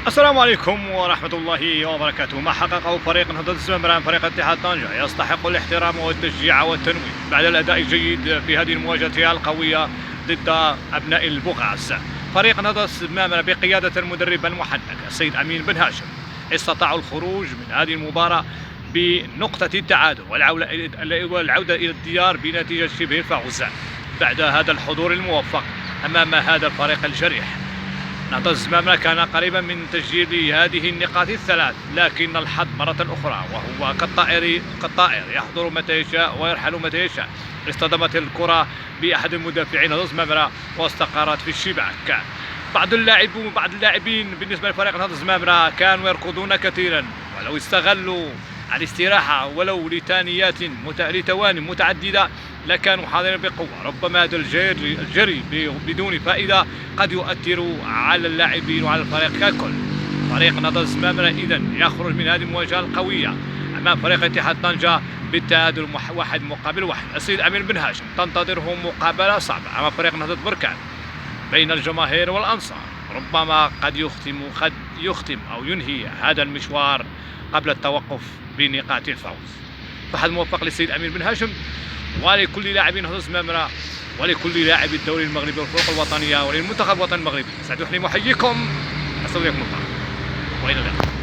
السلام عليكم ورحمة الله وبركاته. ما حققه فريق نهضة الزمامرة فريق اتحاد طنجة يستحق الاحترام والتشجيع والتنويه بعد الأداء الجيد في هذه المواجهة القوية ضد أبناء البقعس. فريق نهضة الزمامرة بقيادة المدرب المحنك السيد أمين بن هاشم استطاعوا الخروج من هذه المباراة بنقطة التعادل والعودة إلى الديار بنتيجة شبه الفوز بعد هذا الحضور الموفق أمام هذا الفريق الجريح. نهضة الزمامرة كان قريبا من تسجيل هذه النقاط الثلاث، لكن الحظ مرة أخرى وهو كالطائر يحضر متى يشاء ويرحل متى يشاء. اصطدمت الكرة بأحد المدافعين نهضة الزمامرة واستقرت في الشباك. بعض اللاعبين بالنسبة لفريق نهضة الزمامرة كانوا يركضون كثيرا، ولو استغلوا الاستراحة ولو لثواني متعددة لكانوا حاضرين بقوة. ربما هذا الجري بدون فائدة قد يؤثر على اللاعبين وعلى الفريق ككل. فريق نهضة الزمامرة إذن يخرج من هذه المواجهة القوية أمام فريق اتحاد طنجة بالتعادل 1-1. السيد أمين بن هاشم تنتظره مقابلة صعبة أمام فريق نهضة بركان بين الجماهير والأنصار. ربما قد يختم أو ينهي هذا المشوار قبل التوقف بنقاط الفوز. فحظ موفق للسيد أمين بن هاشم ولكل لاعبين نهضة الزمامرة ولكل لاعبي الدوري المغربي والفرق الوطنية وللمنتخب الوطني المغربي. سعد حليم أحييكم، أستودعكم الله وإلى اللقاء.